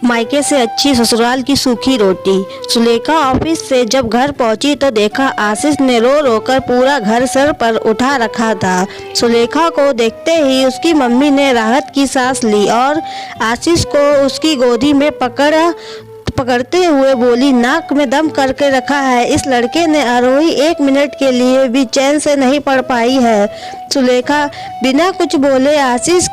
मायके से अच्छी ससुराल की सूखी रोटी। सुलेखा ऑफिस से जब घर पहुंची तो देखा आशीष ने रो रो कर पूरा घर सर पर उठा रखा था। सुलेखा को देखते ही उसकी मम्मी ने राहत की सांस ली और आशीष को उसकी गोदी में पकड़ते हुए बोली, नाक में दम करके रखा है। इस लड़के ने आरोही 1 मिनट के लिए भी चैन से नहीं पड़ पाई है। सुलेखा बिना कुछ बोले आशीष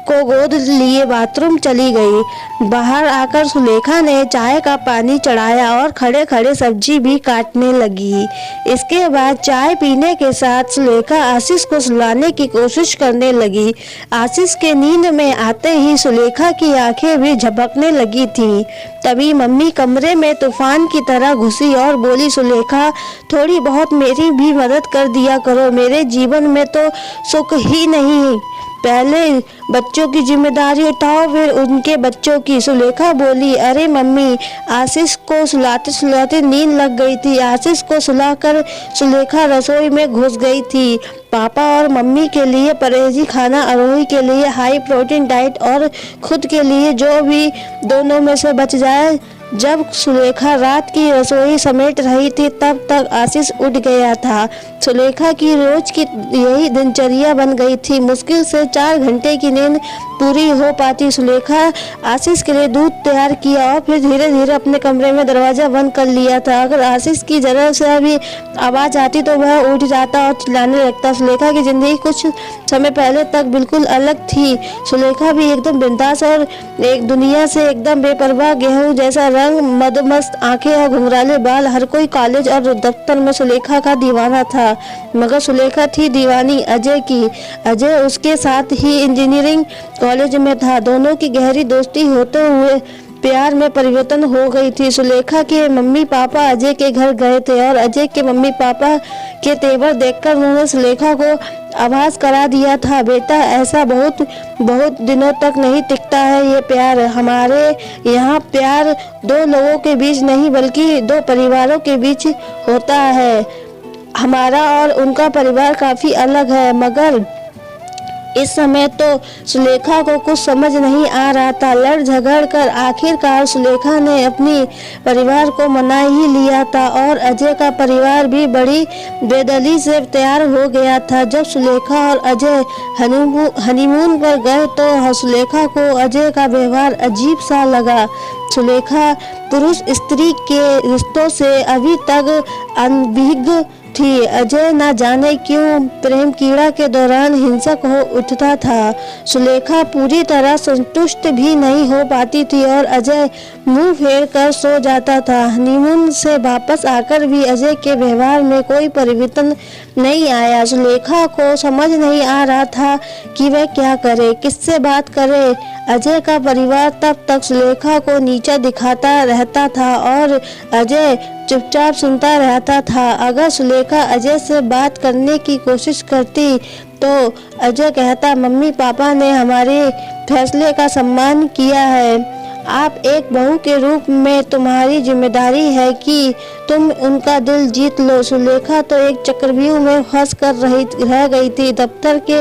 को गोद लिए बाथरूम चली गई। बाहर आकर सुलेखा ने चाय का पानी चढ़ाया और खड़े खड़े सब्जी भी काटने लगी। इसके बाद चाय पीने के साथ सुलेखा आशीष को सुलाने की कोशिश करने लगी। आशीष के नींद में आते ही सुलेखा की आंखें भी झपकने लगी थी। तभी मम्मी कमरे में तूफान की तरह घुसी और बोली, सुलेखा थोड़ी बहुत मेरी भी मदद कर दिया करो, मेरे जीवन में तो सुख ही नहीं। पहले बच्चों की जिम्मेदारी उठाओ फिर उनके बच्चों की। सुलेखा बोली, अरे मम्मी, आशीष को सुलाते सुलाते नींद लग गई थी। आशीष को सुलाकर सुलेखा रसोई में घुस गई थी। पापा और मम्मी के लिए परहेजी खाना, आरोही के लिए हाई प्रोटीन डाइट और खुद के लिए जो भी दोनों में से बच जाए। जब सुलेखा रात की रसोई समेट रही थी तब तक आशीष उठ गया था। सुलेखा की रोज की यही दिनचर्या बन गई थी। मुश्किल से 4 घंटे की नींद पूरी हो पाती। सुलेखा आशीष के लिए दूध तैयार किया और फिर धीरे धीरे अपने कमरे में दरवाजा बंद कर लिया था। अगर आशीष की जरा से भी आवाज आती तो वह उठ जाता और चिल्लाने लगता। सुलेखा की जिंदगी कुछ समय पहले तक बिल्कुल अलग थी। सुलेखा भी एकदम बिंदास और एक दुनिया से एकदम बेपरवाह, गेहूं जैसा रंग, मदमस्त आंखें और घुंघराले बाल। हर कोई कॉलेज और दफ्तर में सुलेखा का दीवाना था, मगर सुलेखा थी दीवानी अजय की। अजय उसके साथ ही इंजीनियरिंग कॉलेज में था। दोनों की गहरी दोस्ती होते हुए प्यार में परिवर्तन हो गई थी। सुलेखा के मम्मी पापा अजय के घर गए थे और अजय के मम्मी पापा के तेवर देखकर उन्होंने सुलेखा को आभास करा दिया था, बेटा ऐसा बहुत दिनों तक नहीं टिकता है ये प्यार। हमारे यहाँ प्यार 2 लोगों के बीच नहीं बल्कि 2 परिवारों के बीच होता है। हमारा और उनका परिवार काफी अलग है। मगर इस समय तो सुलेखा को कुछ समझ नहीं आ रहा था। लड़ झगड़ कर आखिरकार सुलेखा ने अपनी परिवार को मना ही लिया था और अजय का परिवार भी बड़ी बेदली से तैयार हो गया था। जब सुलेखा और अजय हनीमून पर गए तो सुलेखा को अजय का व्यवहार अजीब सा लगा। सुलेखा पुरुष स्त्री के रिश्तों से अभी तक अनभिज्ञ थी। अजय न जाने क्यों प्रेम कीड़ा के दौरान हिंसक हो उठता था। सुलेखा पूरी तरह संतुष्ट भी नहीं हो पाती थी और अजय मुंह फेर कर सो जाता था। हनीमून से वापस आकर भी अजय के व्यवहार में कोई परिवर्तन नहीं आया। सुलेखा को समझ नहीं आ रहा था कि वह क्या करे, किससे बात करे। अजय का परिवार तब तक सुलेखा को नीचा दिखाता रहता था और अजय चुपचाप सुनता रहता था। अगर सुलेखा अजय से बात करने की कोशिश करती तो अजय कहता, मम्मी पापा ने हमारे फैसले का सम्मान किया है। आप एक बहू के रूप में तुम्हारी जिम्मेदारी है कि तुम उनका दिल जीत लो। सुलेखा तो एक चक्रव्यूह में फंस कर रह गई थी। दफ्तर के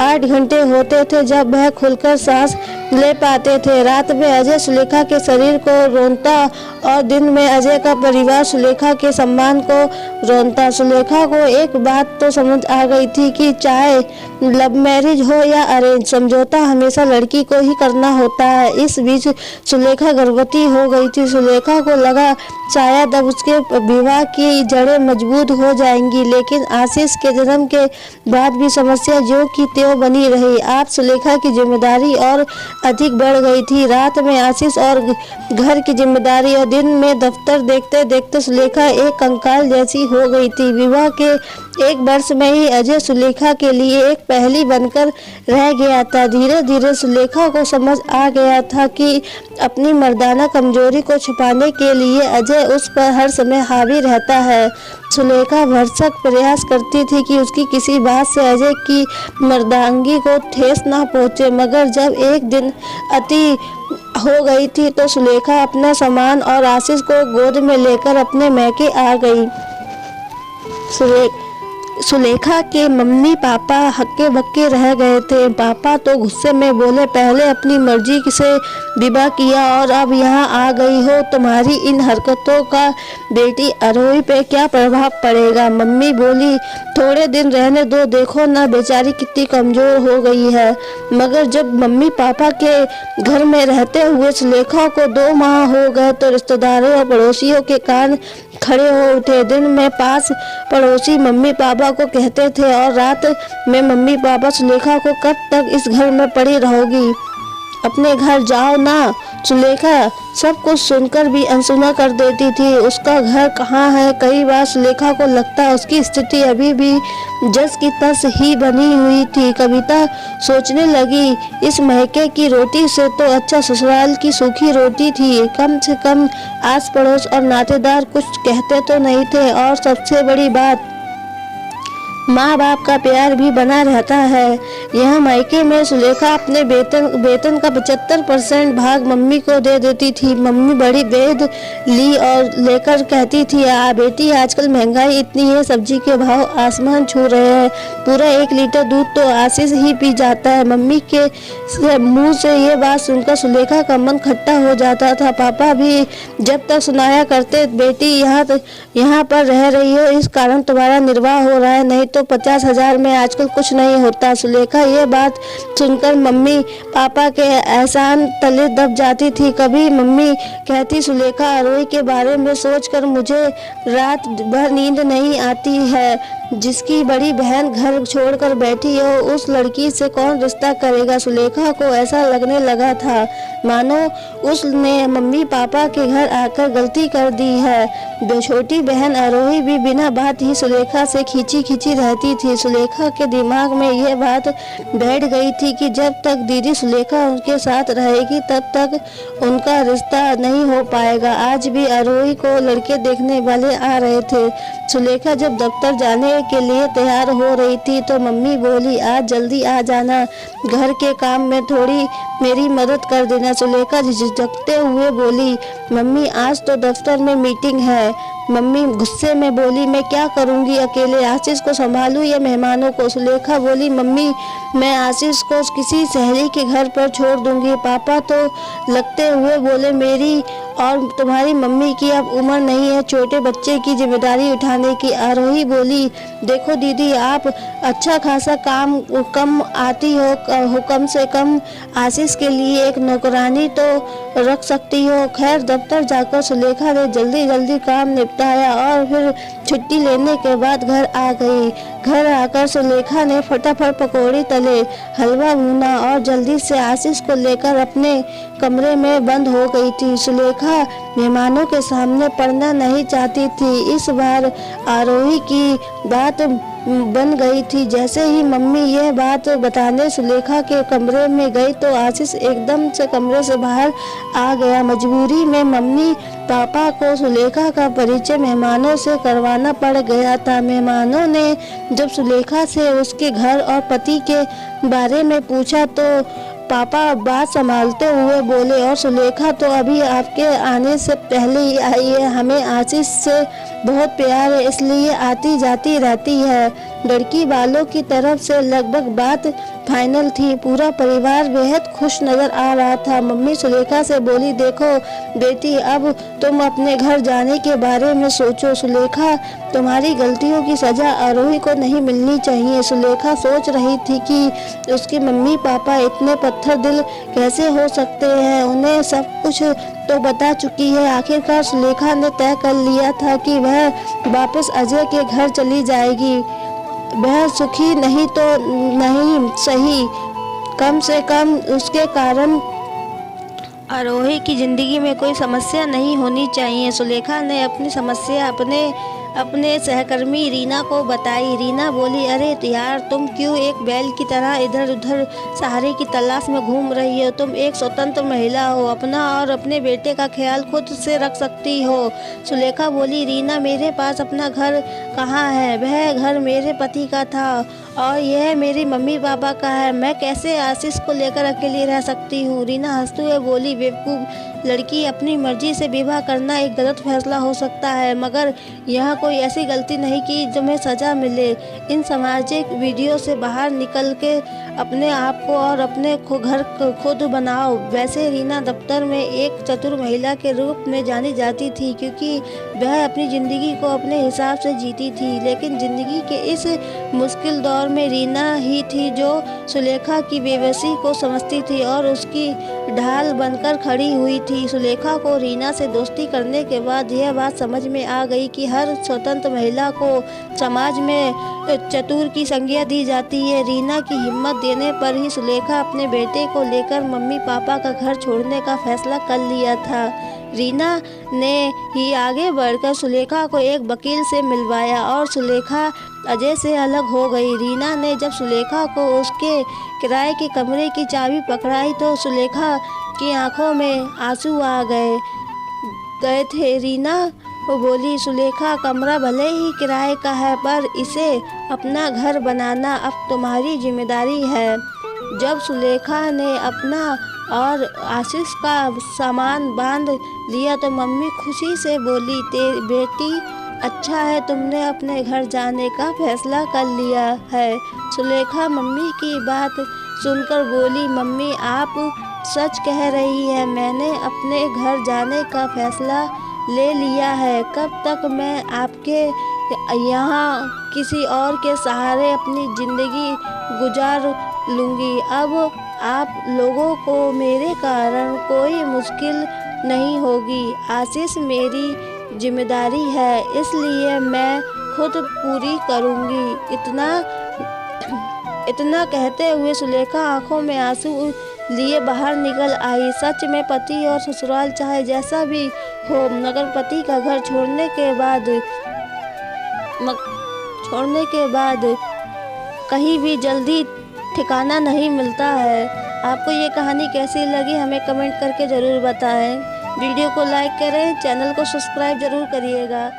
8 घंटे होते थे जब वह खुलकर सांस ले पाते थे। रात में अजय सुलेखा के शरीर को रोनता और दिन में अजय का परिवार सुलेखा के सम्मान को रोनता। सुलेखा को एक बात तो समझ आ गई थी कि चाहे लव मैरिज हो या अरेंज, समझौता हमेशा लड़की को ही करना होता है। इस बीच सुलेखा गर्भवती हो गई थी। सुलेखा को लगा शायद अब उसके विवाह की जड़ें मजबूत हो जाएंगी, लेकिन आशीष के जन्म के बाद भी समस्या ज्यों की त्यों बनी रही। आज सुलेखा की जिम्मेदारी और अधिक बढ़ गई थी। रात में आशीष और घर की जिम्मेदारी और दिन में दफ्तर देखते देखते सुलेखा एक कंकाल जैसी हो गई थी। विवाह के 1 वर्ष में ही अजय सुलेखा के लिए एक पहेली बनकर रह गया था। धीरे धीरे सुलेखा को समझ आ गया था कि अपनी मर्दाना कमजोरी को छुपाने के लिए अजय उस पर हर समय हावी रहता है। सुलेखा भरसक प्रयास करती थी कि उसकी किसी बात से अजय की मर्दांगी को ठेस ना पहुंचे, मगर जब एक दिन अति हो गई थी तो सुलेखा अपना सामान और आशीष को गोद में लेकर अपने मैके आ गई। सुलेखा के मम्मी पापा हक्के बक्के रह गए थे। पापा तो गुस्से में बोले, पहले अपनी मर्जी से विवाह किया और अब यहाँ आ गई हो। तुम्हारी इन हरकतों का बेटी आरोही पे क्या प्रभाव पड़ेगा? मम्मी बोली, थोड़े दिन रहने दो, देखो ना बेचारी कितनी कमजोर हो गई है। मगर जब मम्मी पापा के घर में रहते हुए सुलेखा को 2 माह हो गए तो रिश्तेदारों और पड़ोसियों के कान खड़े हो उठे। दिन में पास पड़ोसी मम्मी पापा को कहते थे और रात में मम्मी पापा, सुलेखा को कब तक इस घर में पड़ी रहोगी, अपने घर जाओ ना। सुलेखा सब कुछ सुनकर भी अनसुना कर देती थी। उसका घर कहाँ है? कई बार सुलेखा को लगता उसकी स्थिति अभी भी जस की तस ही बनी हुई थी। कविता सोचने लगी, इस महके की रोटी से तो अच्छा ससुराल की सूखी रोटी थी। कम से कम आस पड़ोस और नातेदार कुछ कहते तो नहीं थे, और सबसे बड़ी बात, माँ बाप का प्यार भी बना रहता है। यहाँ मायके में सुलेखा अपने वेतन का 75% भाग मम्मी को दे देती थी। मम्मी बड़ी वेद ली और लेकर कहती थी, बेटी आजकल महंगाई इतनी है, सब्जी के भाव आसमान छू रहे हैं, पूरा 1 लीटर दूध तो आशीष ही पी जाता है। मम्मी के मुंह से ये बात सुनकर सुलेखा का मन खट्टा हो जाता था। पापा भी जब तक सुनाया करते, बेटी यहाँ पर रह रही हो इस कारण तुम्हारा निर्वाह हो रहा है, नहीं तो 50,000 में आजकल कुछ नहीं होता। सुलेखा ये बात सुनकर मम्मी पापा के एहसान तले दब जाती थी। कभी मम्मी कहती, सुलेखा आरोही के बारे में सोचकर मुझे रात भर नींद नहीं आती है। जिसकी बड़ी बहन घर छोड़कर बैठी हो, उस लड़की से कौन रिश्ता करेगा? सुलेखा को ऐसा लगने लगा था मानो उसने मम्मी पापा के घर आकर गलती कर दी है। छोटी बहन आरोही भी बिना बात ही सुलेखा से खींची रहती थी। सुलेखा के दिमाग में यह बात बैठ गई थी कि जब तक दीदी सुलेखा उनके साथ रहेगी तब तक उनका रिश्ता नहीं हो पाएगा। आज भी आरोही को लड़के देखने वाले आ रहे थे। सुलेखा जब दफ्तर जाने के लिए तैयार हो रही थी तो मम्मी बोली, आज जल्दी आ जाना, घर के काम में थोड़ी मेरी मदद कर देना। सुलेखा झिझकते हुए बोली, मम्मी आज तो दफ्तर में मीटिंग है। मम्मी गुस्से में बोली, मैं क्या करूंगी अकेले, आशीष को संभालूं या मेहमानों को? सुलेखा बोली, मम्मी मैं आशीष को किसी सहेली के घर पर छोड़ दूंगी। पापा तो लगते हुए बोले, मेरी और तुम्हारी मम्मी की अब उम्र नहीं है छोटे बच्चे की जिम्मेदारी उठाने की। आरोही बोली, देखो दीदी आप अच्छा खासा काम कम आती हो, कम से कम आशीष के लिए एक नौकरानी तो रख सकती हो। खैर दफ्तर जाकर सुलेखा ने जल्दी काम निपटाया और फिर छुट्टी लेने के बाद घर आ गई। घर आकर सुलेखा ने फटाफट पकौड़ी तले, हलवा भुना और जल्दी से आशीष को लेकर अपने कमरे में बंद हो गई थी। सुलेखा मेहमानों के सामने पड़ना नहीं चाहती थी। इस बार आरोही की बात बन गई थी। जैसे ही मम्मी यह बात बताने सुलेखा के कमरे में गई तो आशीष एकदम से कमरे से बाहर आ गया। मजबूरी में मम्मी पापा को सुलेखा का परिचय मेहमानों से करवाना पड़ गया था। मेहमानों ने जब सुलेखा से उसके घर और पति के बारे में पूछा तो पापा बात संभालते हुए बोले, और सुलेखा तो अभी आपके आने से पहले ही आई है, हमें आशीष से बहुत प्यार है इसलिए आती जाती रहती है। लड़की वालों की तरफ से लगभग बात फाइनल थी। पूरा परिवार बेहद खुश नजर आ रहा था। मम्मी सुलेखा से बोली, देखो बेटी अब तुम अपने घर जाने के बारे में सोचो। सुलेखा तुम्हारी गलतियों की सजा आरोही को नहीं मिलनी चाहिए। सुलेखा सोच रही थी कि उसके मम्मी पापा इतने पत्थर दिल कैसे हो सकते हैं, उन्हें सब कुछ तो बता चुकी है। आखिरकार सुलेखा ने तय कर लिया था कि वह वापस अजय के घर चली जाएगी। वह सुखी नहीं तो नहीं सही, कम से कम उसके कारण आरोही की जिंदगी में कोई समस्या नहीं होनी चाहिए। सुलेखा ने अपनी समस्या अपने सहकर्मी रीना को बताई। रीना बोली, अरे यार तुम क्यों एक बैल की तरह इधर उधर सहारे की तलाश में घूम रही हो? तुम एक स्वतंत्र महिला हो, अपना और अपने बेटे का ख्याल खुद से रख सकती हो। सुलेखा बोली, रीना मेरे पास अपना घर कहाँ है? वह घर मेरे पति का था और यह मेरी मम्मी पापा का है, मैं कैसे आशीष को लेकर अकेली रह सकती हूँ। रीना हंसते हुए बोली, बेवकूफ़ लड़की, अपनी मर्जी से विवाह करना एक गलत फैसला हो सकता है, मगर यह कोई ऐसी गलती नहीं कि तुम्हें सज़ा मिले। इन सामाजिक वीडियो से बाहर निकल के अपने आप को और अपने घर खुद बनाओ। वैसे रीना दफ्तर में एक चतुर महिला के रूप में जानी जाती थी, क्योंकि वह अपनी ज़िंदगी को अपने हिसाब से जीती थी। लेकिन ज़िंदगी के इस मुश्किल दौर में रीना ही थी जो सुलेखा की बेबसी को समझती थी और उसकी ढाल बनकर खड़ी हुई थी। सुलेखा को रीना से दोस्ती करने के बाद यह बात समझ में आ गई कि हर स्वतंत्र महिला को समाज में चतुर की संज्ञा दी जाती है। रीना की हिम्मत देने पर ही सुलेखा अपने बेटे को लेकर मम्मी पापा का घर छोड़ने का फैसला कर लिया था। रीना ने ही आगे बढ़कर सुलेखा को एक वकील से मिलवाया और सुलेखा अजय से अलग हो गई। रीना ने जब सुलेखा को उसके किराए के कमरे की चाबी पकड़ाई तो सुलेखा की आंखों में आंसू आ गए थे। रीना बोली, सुलेखा, कमरा भले ही किराए का है, पर इसे अपना घर बनाना अब तुम्हारी जिम्मेदारी है। जब सुलेखा ने अपना और आशीष का सामान बांध लिया तो मम्मी खुशी से बोली, तेरी बेटी, अच्छा है तुमने अपने घर जाने का फैसला कर लिया है। सुलेखा मम्मी की बात सुनकर बोली, मम्मी आप सच कह रही है, मैंने अपने घर जाने का फैसला ले लिया है। कब तक मैं आपके यहाँ किसी और के सहारे अपनी ज़िंदगी गुजार लूँगी। अब आप लोगों को मेरे कारण कोई मुश्किल नहीं होगी। आशीष मेरी जिम्मेदारी है, इसलिए मैं खुद पूरी करूँगी। इतना कहते हुए सुलेखा आंखों में आंसू लिए बाहर निकल आई। सच में पति और ससुराल चाहे जैसा भी हो, मगर पति का घर छोड़ने के बाद कहीं भी जल्दी ठिकाना नहीं मिलता है। आपको ये कहानी कैसी लगी हमें कमेंट करके ज़रूर बताएं। वीडियो को लाइक करें, चैनल को सब्सक्राइब ज़रूर करिएगा।